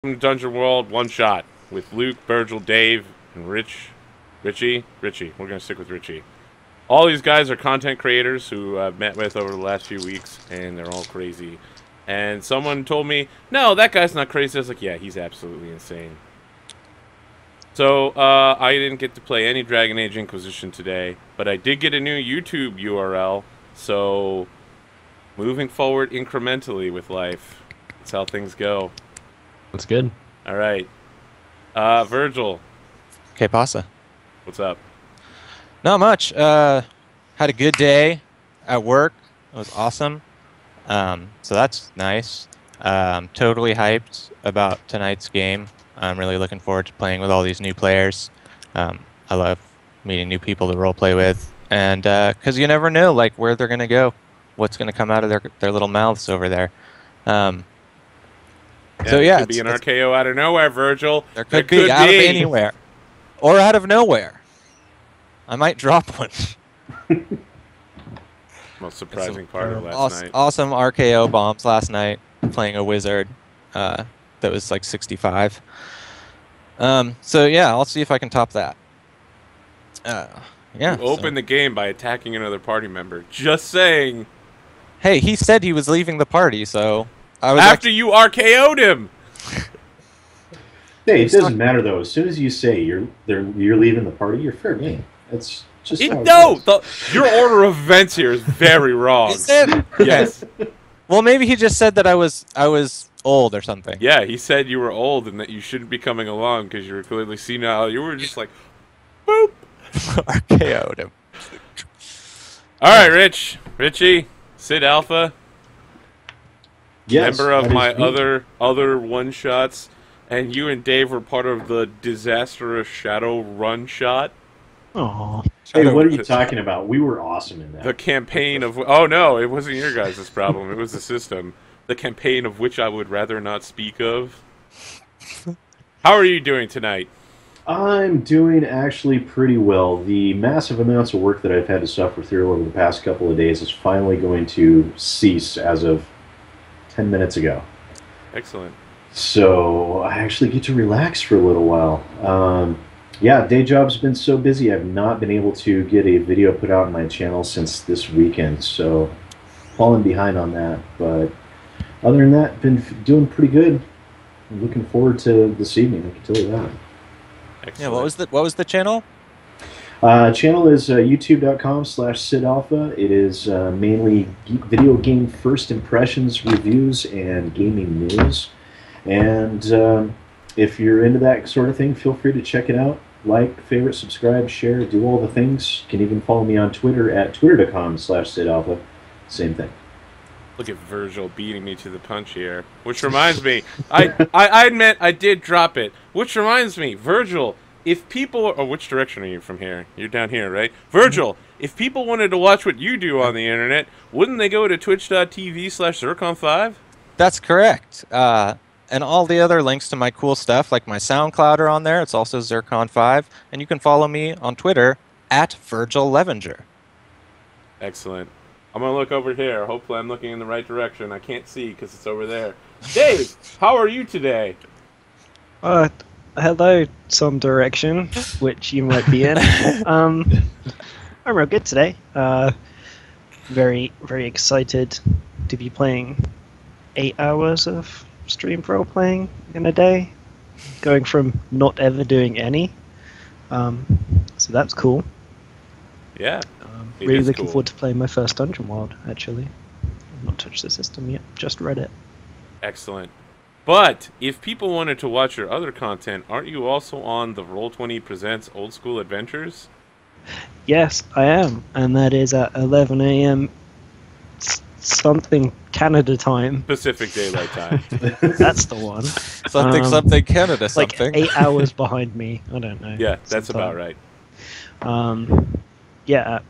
Dungeon World one shot with Luke, Virgil, Dave, and Richie. We're gonna stick with Richie. All these guys are content creators who I've met with over the last few weeks, and they're all crazy. And someone told me, "No, that guy's not crazy." I was like, "Yeah, he's absolutely insane." So I didn't get to play any Dragon Age Inquisition today, but I did get a new YouTube URL. So moving forward incrementally with life, that's how things go. That's good. All right. Virgil. Okay, pasa. What's up? Not much. Had a good day at work. It was awesome. So that's nice. Totally hyped about tonight's game. I'm really looking forward to playing with all these new players. I love meeting new people to roleplay with. And because you never know like where they're going to go, what's going to come out of their little mouths over there. So yeah, it could be an RKO out of nowhere, Virgil. There could be out of anywhere, or out of nowhere. I might drop one. Most surprising part of last night. Awesome RKO bombs last night. Playing a wizard that was like 65. So yeah, I'll see if I can top that. Yeah. You opened the game by attacking another party member. Just saying. Hey, he said he was leaving the party, so. After you RKO'd him. Hey, it doesn't matter though. As soon as you say you're leaving the party, you're fair game. That's just your order of events here is very wrong. Is it? Yes. Well, maybe he just said that I was old or something. Yeah, he said you were old and that you shouldn't be coming along because you were clearly senile. You were just like, boop. RKO'd him. All right, Richie, Sid Alpha. Yes, member of my other one shots, and you and Dave were part of the disastrous Shadow Run shot. Oh, hey, what are you talking about? We were awesome in that. The campaign of no, it wasn't your guys' problem. It was the system. The campaign of which I would rather not speak of. How are you doing tonight? I'm doing actually pretty well. The massive amounts of work that I've had to suffer through over the past couple of days is finally going to cease as of 10 minutes ago. Excellent. So I actually get to relax for a little while. Yeah, day job's been so busy I've not been able to get a video put out on my channel since this weekend, so falling behind on that. But other than that, been doing pretty good. I'm looking forward to this evening, I can tell you that. Excellent. Yeah, what was the channel? Channel is youtube.com/SidAlpha. It is mainly video game first impressions, reviews, and gaming news. And if you're into that sort of thing, feel free to check it out. Like, favorite, subscribe, share, do all the things. You can even follow me on Twitter at twitter.com/SidAlpha. Same thing. Look at Virgil beating me to the punch here. Which reminds me, I admit I did drop it. Which reminds me, Virgil, if people... Oh, which direction are you from here? You're down here, right? Virgil, if people wanted to watch what you do on the internet, wouldn't they go to twitch.tv/Zircon5? That's correct. And all the other links to my cool stuff, like my SoundCloud, are on there. It's also Zircon5. And you can follow me on Twitter at Virgil Levenger. Excellent. I'm going to look over here. Hopefully I'm looking in the right direction. I can't see because it's over there. Dave, how are you today? Hello, some direction, which you might be in. I'm real good today. Very, very excited to be playing 8 hours of stream role-playing in a day, going from not ever doing any. So that's cool. Yeah. Really looking forward to playing my first Dungeon World, actually. I've not touched the system yet, just read it. Excellent. But if people wanted to watch your other content, aren't you also on the Roll20 Presents Old School Adventures? Yes, I am, and that is at 11 a.m. something Canada time. Pacific Daylight Time. That's the one. Something Canada something. Like 8 hours behind me. I don't know. Yeah, that's about right. Yeah, at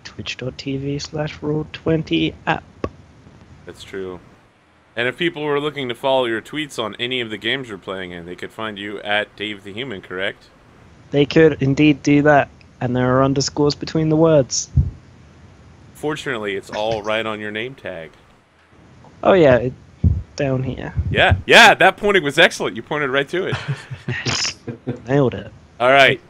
twitch.tv/Roll20 app. That's true. And if people were looking to follow your tweets on any of the games you're playing in, they could find you at Dave the Human, correct? They could indeed do that, and there are underscores between the words. Fortunately, it's all right on your name tag. Oh yeah, down here. Yeah, yeah, that pointing was excellent. You pointed right to it. Yes. Nailed it. All right.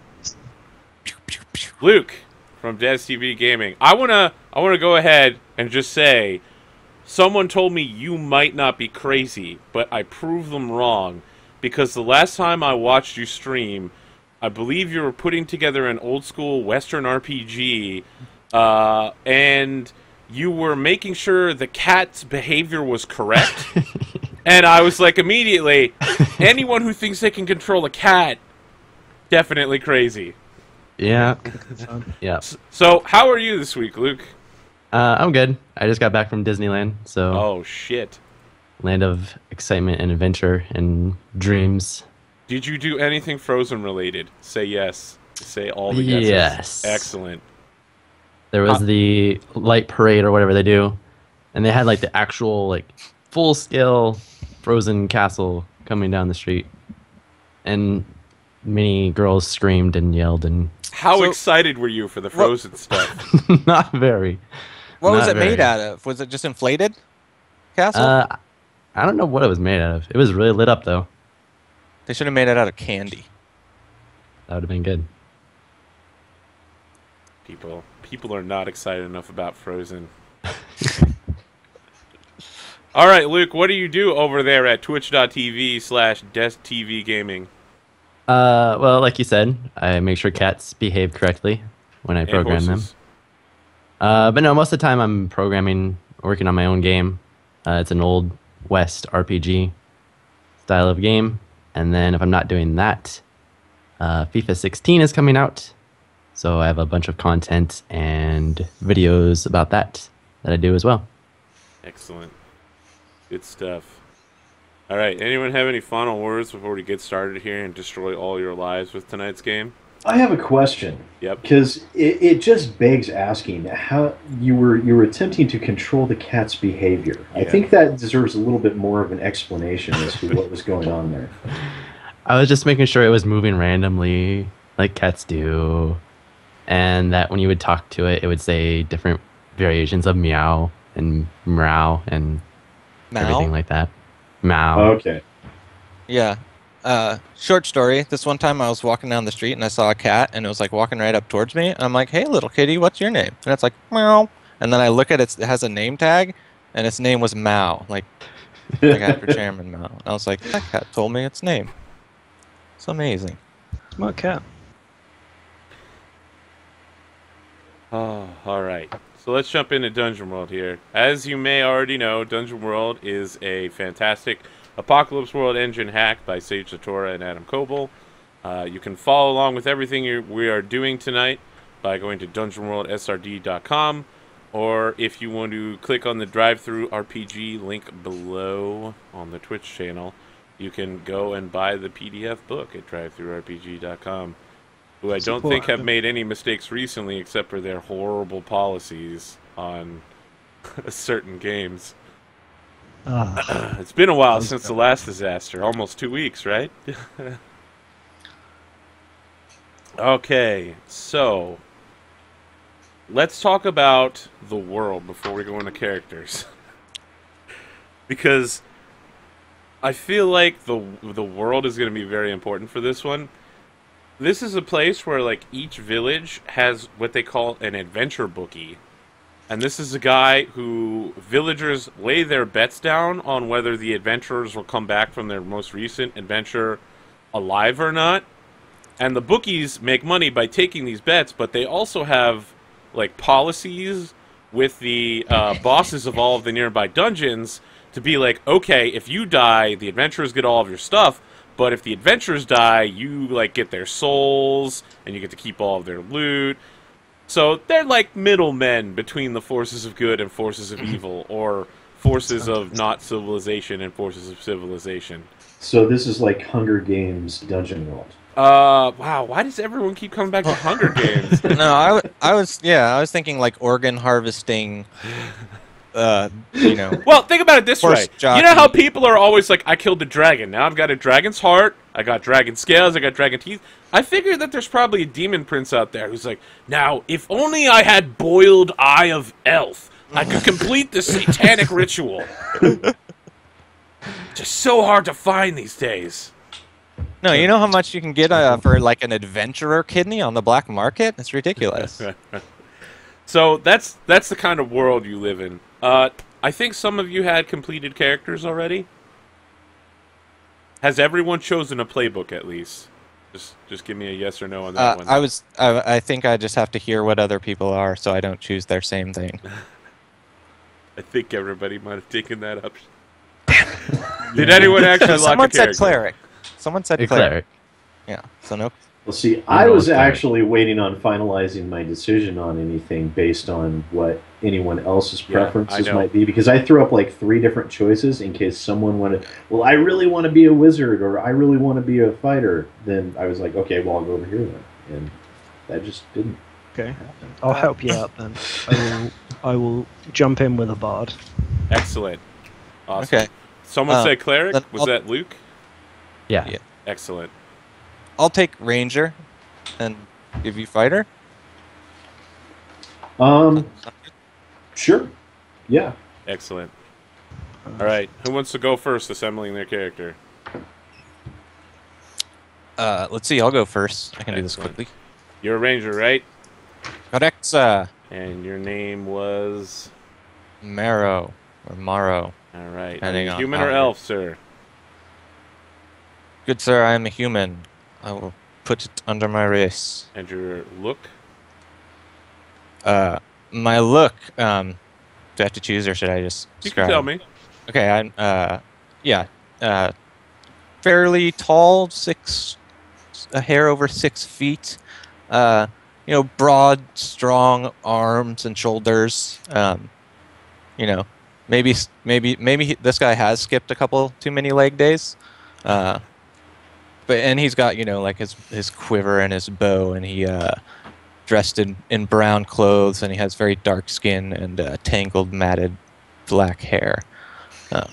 Luke from Des TV Gaming. I wanna go ahead and just say, someone told me you might not be crazy, but I proved them wrong, because the last time I watched you stream, I believe you were putting together an old school Western RPG, and you were making sure the cat's behavior was correct. And I was like, immediately, anyone who thinks they can control a cat, definitely crazy. Yeah. Yeah. So, how are you this week, Luke? I'm good. I just got back from Disneyland, so Oh, shit. land of excitement and adventure and dreams. Did you do anything Frozen related? Say yes. Say all the yeses. Yes. Excellent. There was the light parade or whatever they do, and they had like the actual like full-scale Frozen castle coming down the street, and many girls screamed and yelled and How excited were you for the Frozen stuff? not very. What was Not it made very. out of? Was it just inflated castle? I don't know what it was made out of. It was really lit up though. They should have made it out of candy. That would have been good. People are not excited enough about Frozen. All right, Luke, what do you do over there at twitch.tv/DesTVGaming? Well, like you said, I make sure cats behave correctly when I And program them. horses. But no, most of the time I'm programming, working on my own game. It's an old West RPG style of game. And then if I'm not doing that, FIFA 16 is coming out. So I have a bunch of content and videos about that I do as well. Excellent. Good stuff. All right, anyone have any final words before we get started here and destroy all your lives with tonight's game? I have a question. Yep. Because it just begs asking how you were attempting to control the cat's behavior. I Yeah. think that deserves a little bit more of an explanation as to what was going on there. I was just making sure it was moving randomly, like cats do. And that when you would talk to it, it would say different variations of meow and meow and everything like that. Meow. Okay. Yeah. Short story. This one time I was walking down the street and I saw a cat and it was like walking right up towards me. And I'm like, hey, little kitty, what's your name? And it's like, meow. And then I look at it, it has a name tag and its name was Mao. Like after Chairman Mao. And I was like, that cat told me its name. It's amazing. Smart cat. Oh, all right. So let's jump into Dungeon World here. As you may already know, Dungeon World is a fantastic Apocalypse World engine hack by Sage Satora and Adam Coble. You can follow along with everything we are doing tonight by going to dungeonworldsrd.com, or if you want to click on the drive-through RPG link below on the Twitch channel, you can go and buy the PDF book at drivethroughrpg.com. Who I don't think have made any mistakes recently except for their horrible policies on certain games. It's been a while since the last disaster. Almost 2 weeks, right? Okay, so let's talk about the world before we go into characters. Because I feel like the world is going to be very important for this one. This is a place where, like, each village has what they call an adventure bookie. And this is a guy who villagers lay their bets down on whether the adventurers will come back from their most recent adventure alive or not. And the bookies make money by taking these bets, but they also have, like, policies with the bosses of all of the nearby dungeons to be like, okay, if you die, the adventurers get all of your stuff. But if the adventurers die, you, like, get their souls, and you get to keep all of their loot. So they're like middlemen between the forces of good and forces of evil, or forces of not civilization and forces of civilization. So this is like Hunger Games Dungeon World. Wow, why does everyone keep coming back to Hunger Games? No, I was thinking like organ harvesting. You know. Well, think about it this way. Horse jockey. You know how people are always like, I killed a dragon. Now I've got a dragon's heart. I got dragon scales. I got dragon teeth. I figure that there's probably a demon prince out there who's like, now, if only I had boiled eye of elf, I could complete the satanic ritual. Just so hard to find these days. No, you know how much you can get for like an adventurer kidney on the black market? It's ridiculous. So that's the kind of world you live in. I think some of you had completed characters already. Has everyone chosen a playbook at least? Just give me a yes or no on that one. I think I just have to hear what other people are, so I don't choose their same thing. I think everybody might have taken that up. Did anyone actually lock a character? Someone said cleric. Someone said cleric. Yeah. So no. Well, see, I was actually waiting on finalizing my decision on anything based on what anyone else's preferences might be, because I threw up like 3 different choices in case someone wanted, well, I really want to be a wizard or I really want to be a fighter. Then I was like, okay, well, I'll go over here then. And that just didn't happen. I'll help you out then. I will jump in with a bard. Excellent. Awesome. Okay. Someone said cleric? Was that Luke? Yeah. Excellent. I'll take ranger and give you fighter. Sure. Yeah. Excellent. All right. Who wants to go first assembling their character? Let's see. I'll go first. I can do this quickly. You're a ranger, right? Correct. And your name was? Marrow or Morrow. All right. Human or elf, sir? Good sir, I am a human. I will put it under my race. And your look? My look. Do I have to choose, or should I just? You can tell me. Okay, I'm. Fairly tall, a hair over 6 feet. Broad, strong arms and shoulders. Maybe this guy has skipped a couple too many leg days. And he's got, like his quiver and his bow, and he dressed in brown clothes, and he has very dark skin and tangled, matted black hair. So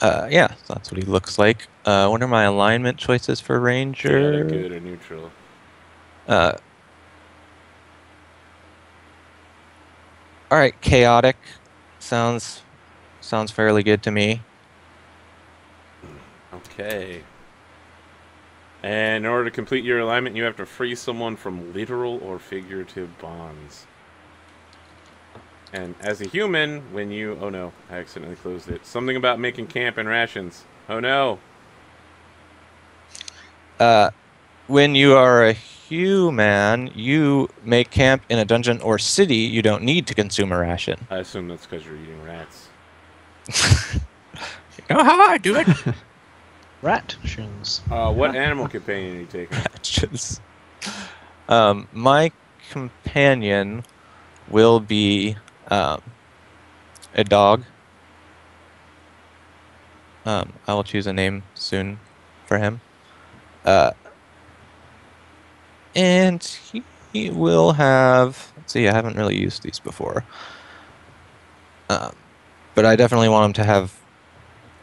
that's what he looks like. What are my alignment choices for ranger? Good or neutral. All right, chaotic sounds fairly good to me. Okay. And in order to complete your alignment, you have to free someone from literal or figurative bonds. And as a human, when you... Oh no, I accidentally closed it. Something about making camp and rations. Oh no. When you are a human, you make camp in a dungeon or city, you don't need to consume a ration. I assume that's because you're eating rats. You know how I do it? Rations. What animal companion are you taking? Rations. My companion will be a dog. I will choose a name soon for him. And he will have... Let's see, I haven't really used these before. But I definitely want him to have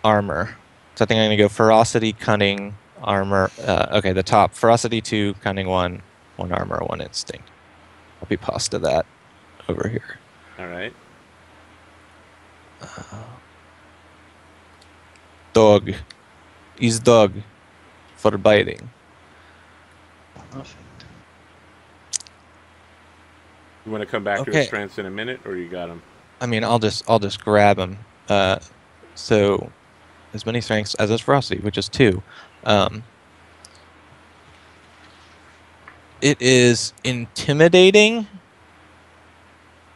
armor. So I think I'm going to go ferocity, cunning, armor. Okay, the top. Ferocity 2, cunning 1, 1 armor, 1 instinct. I'll be pasta that over here. All right. Dog. Is dog for biting. Perfect. You want to come back to his strengths in a minute, or you got him? I mean, I'll just grab him. So as many strengths as his ferocity, which is 2. It is intimidating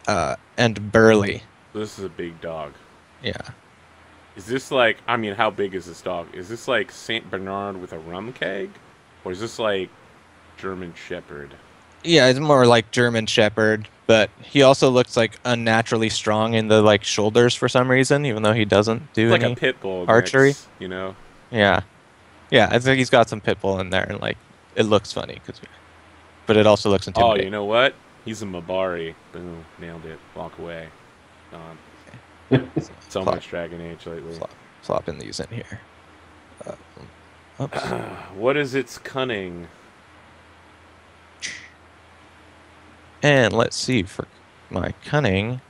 and burly. This is a big dog. Yeah. Is this like, I mean, how big is this dog? Is this like Saint Bernard with a rum keg? Or is this like German Shepherd? Yeah, it's more like German Shepherd, but he also looks like unnaturally strong in the like shoulders for some reason, even though he doesn't do it's any like a pit bull archery. Mix, you know? Yeah. Yeah, I think he's got some pit bull in there, and like it looks funny, but it also looks intimidating. Oh, you know what? He's a Mabari. Boom, nailed it. Walk away. Gone. So much Dragon Age lately. Flopping these in here. Oops. What is its cunning? And let's see for my cunning.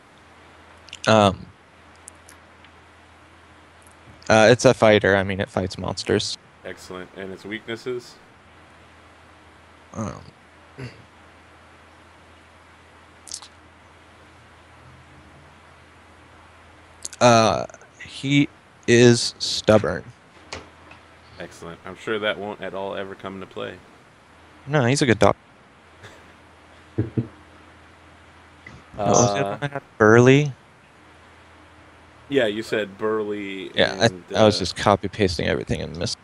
It's a fighter. I mean, it fights monsters. Excellent. And its weaknesses? Um, he is stubborn. Excellent. I'm sure that won't at all ever come into play. No, he's a good dog. What was the other one I had? Burly. Yeah, you said burly. Yeah, and, I was just copy pasting everything and missed.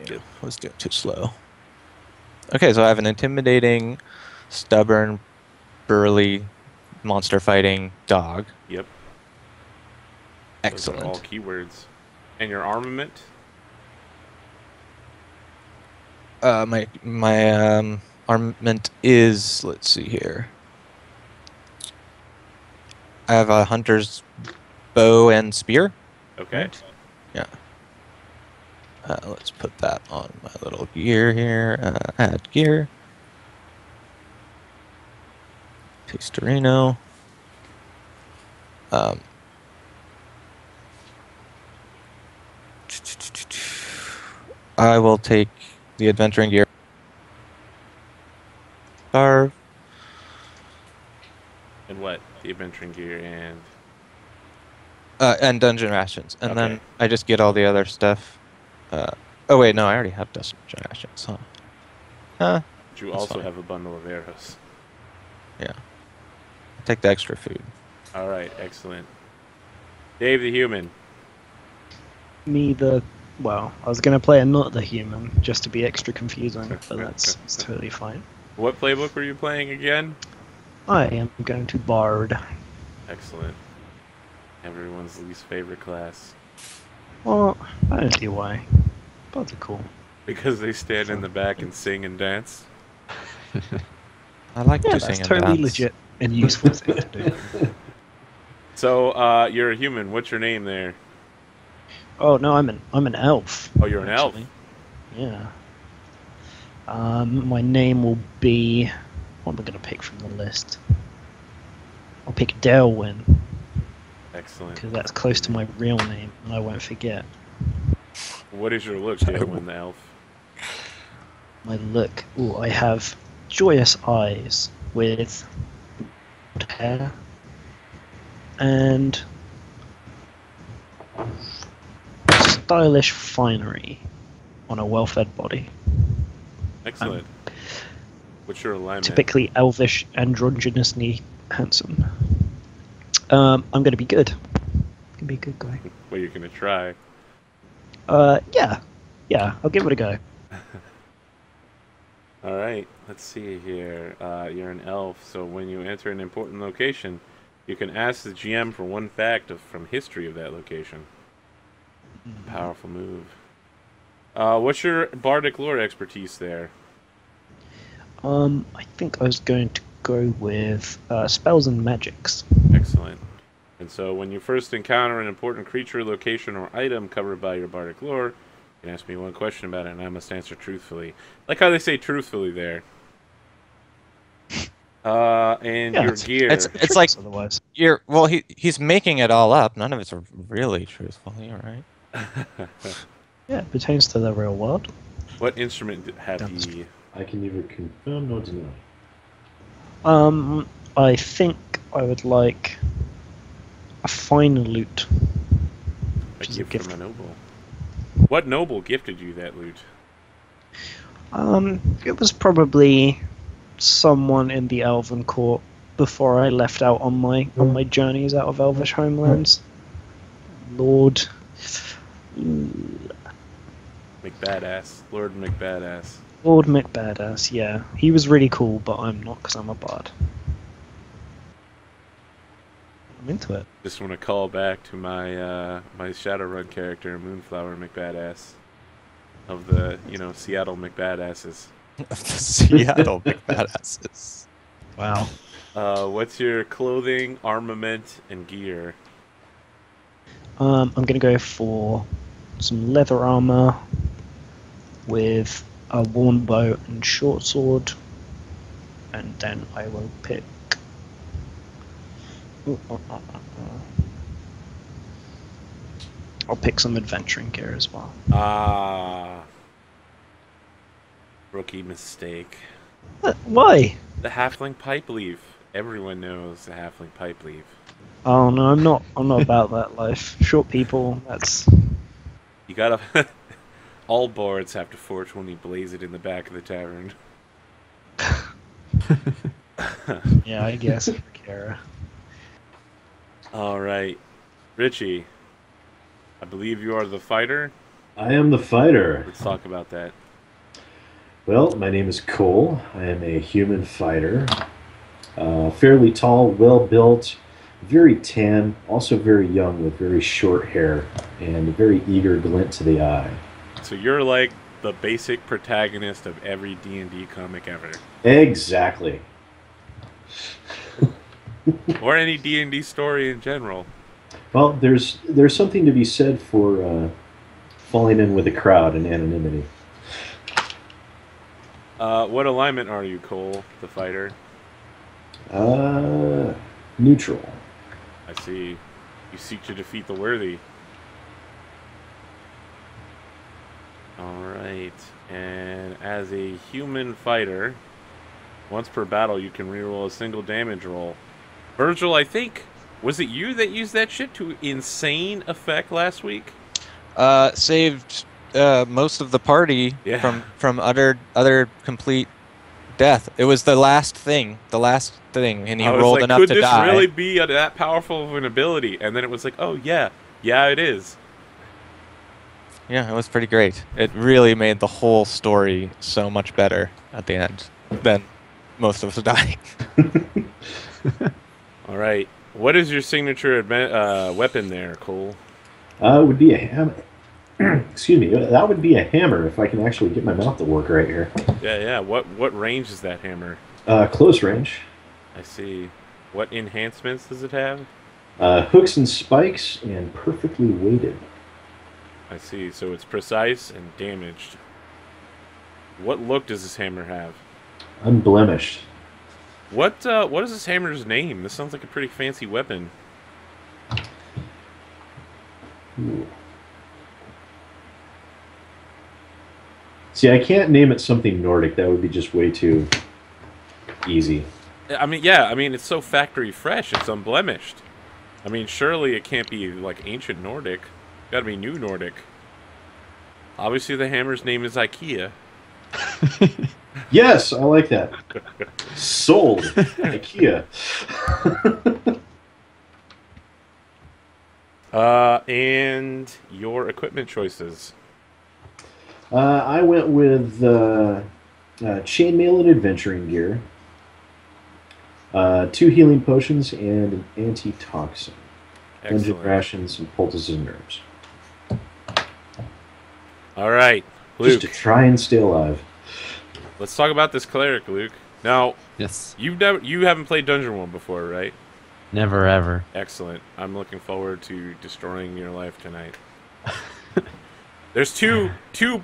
Yep. I was doing too slow. Okay, so I have an intimidating, stubborn, burly, monster fighting dog. Yep. Excellent. Those are all keywords. And your armament? My armament is, let's see here. I have a hunter's bow and spear. Okay. Right? Yeah. Let's put that on my little gear here. Add gear. Pastorino. I will take the adventuring gear. Starve. And what? The adventuring gear and... And dungeon rations. And Okay. then I just get all the other stuff. Oh wait, no, I already have dungeon rations, huh? Huh? But you That's also fine. have a bundle of arrows. Yeah. Take the extra food. All right, excellent. Dave the human. Well, I was going to play a not the human, just to be extra confusing, but that's totally fine. What playbook were you playing again? I am going to Bard. Excellent. Everyone's least favorite class. Well, I don't see why. Bards are cool. Because they stand in the back and sing and dance? I like Yeah, to that's sing and totally dance. legit and useful thing to do. So, you're a human. What's your name there? Oh no, I'm an elf. Oh, you're an elf. actually. Yeah. My name will be. What am I going to pick from the list? I'll pick Delwyn Excellent. because that's close to my real name, and I won't forget. What is your look, Delwyn the elf? My look. Ooh, I have joyous eyes with hair and stylish finery on a well-fed body. Excellent. What's your alignment? Typically elvish, androgynously handsome. I'm going to be good. I'm going to be a good guy. Well, you're going to try. Yeah. Yeah, I'll give it a go. All right, let's see here. You're an elf, so when you enter an important location, you can ask the GM for one fact from history of that location. Powerful move. What's your bardic lore expertise there? I think I was going to go with spells and magics. Excellent. And so when you first encounter an important creature, location, or item covered by your bardic lore, you can ask me one question about it, and I must answer truthfully. Like how they say truthfully there. And Yeah, your it's- gear. It's like Otherwise, he's making it all up. None of it's really truthful. You're right. yeah, it pertains to the real world. What instrument had he? I can neither confirm nor deny. I think I would like a fine lute. A is a gift gift. from a noble. What noble gifted you that loot? It was probably someone in the Elven Court before I left out on my journeys out of Elvish homelands. Lord McBadass. Lord McBadass. Lord McBadass, yeah. He was really cool, but I'm not because I'm a bard. I'm into it. Just want to call back to my my Shadowrun character, Moonflower McBadass, of the Seattle McBadasses. The Seattle McBadasses. Wow. What's your clothing, armament, and gear? I'm gonna go for some leather armor with a worn bow and short sword, and then I will pick. I'll pick some adventuring gear as well. Ah. Rookie mistake. Why? The halfling pipe leaf. Everyone knows the halfling pipe leaf. Oh no, I'm not about that life. Short people, that's... You gotta... All bards have to 420 blaze it in the back of the tavern. Yeah, I guess. Kara. Alright. Richie, I believe you are the fighter. I am the fighter. Let's talk about that. Well, my name is Cole. I am a human fighter. Fairly tall, well-built, very tan, also very young with very short hair and a very eager glint to the eye. So you're like the basic protagonist of every D&D comic ever. Exactly. Or any D&D story in general. Well, there's something to be said for falling in with the crowd in anonymity. What alignment are you, Cole, the fighter? Neutral. I see. You seek to defeat the worthy. Alright. And as a human fighter, once per battle you can reroll a single damage roll. Virgil, I think, was it you that used that shit to insane effect last week? Saved most of the party from utter complete death. It was the last thing, and he rolled enough to die. Could this really be that powerful of an ability? And then it was like, oh yeah, it is. Yeah, it was pretty great. It really made the whole story so much better at the end than most of us dying. All right, what is your signature weapon there, Cole? Would be a hammer. Excuse me. That would be a hammer if I can actually get my mouth to work right here. Yeah. What range is that hammer? Close range. I see. What enhancements does it have? Hooks and spikes and perfectly weighted. I see. So it's precise and damaged. What look does this hammer have? Unblemished. What is this hammer's name? This sounds like a pretty fancy weapon. Ooh. See, I can't name it something Nordic. That would be just way too easy. I mean, it's so factory fresh. It's unblemished. I mean, surely it can't be like ancient Nordic. Got to be new Nordic. Obviously, the hammer's name is IKEA. Yes, I like that. Sold. IKEA. And your equipment choices. I went with chainmail and adventuring gear, 2 healing potions, and an antitoxin. Dungeon rations and poultices and herbs. All right, Luke. Just to try and stay alive. Let's talk about this cleric, Luke. Now, Yes. you haven't played Dungeon World before, right? Never ever. Excellent. I'm looking forward to destroying your life tonight. There's two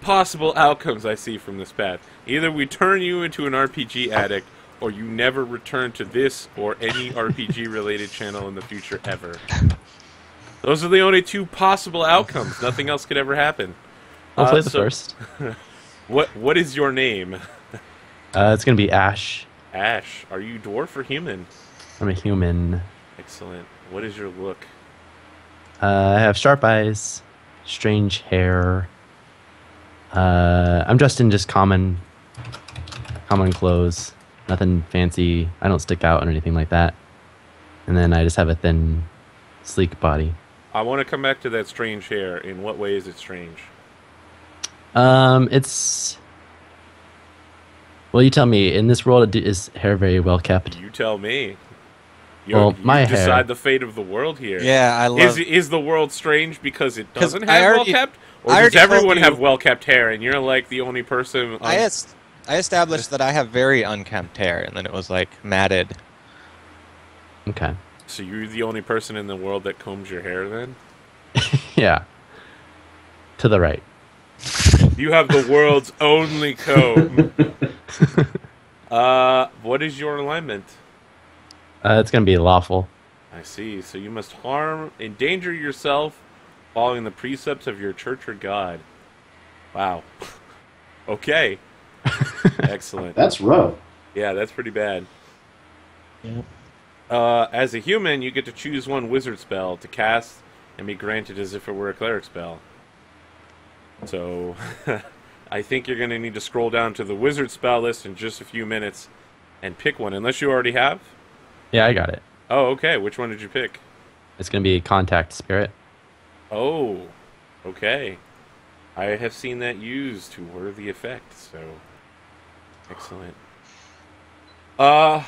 possible outcomes I see from this path. Either we turn you into an RPG addict, or you never return to this or any RPG-related channel in the future ever. Those are the only 2 possible outcomes. Nothing else could ever happen. I'll play the first. What is your name? It's gonna be Ash. Ash. Are you dwarf or human? I'm a human. Excellent. What is your look? I have sharp eyes, strange hair. I'm dressed in just common clothes. Nothing fancy. I don't stick out or anything like that. And then I just have a thin, sleek body. I want to come back to that strange hair. In what way is it strange? It's... Well, you tell me. In this world, is hair very well kept? You tell me. You decide hair. The fate of the world here. Yeah, I love... Is the world strange because it doesn't have well-kept? Or does everyone have well-kept hair, and you're like the only person... I established that I have very unkempt hair, and then it was like matted. Okay. So you're the only person in the world that combs your hair, then? Yeah. To the right. You have the world's only comb. What is your alignment? It's gonna be lawful. I see. So you must harm, endanger yourself, following the precepts of your church or God. Wow. Okay. Excellent. That's rough. Yeah, that's pretty bad. Yeah. As a human, you get to choose one wizard spell to cast and be granted as if it were a cleric spell. So, I think you're going to need to scroll down to the wizard spell list in just a few minutes and pick one, unless you already have. Yeah, I got it. Oh, okay. Which one did you pick? It's going to be Contact Spirit. Oh, okay. I have seen that used to worthy effect, so excellent. Now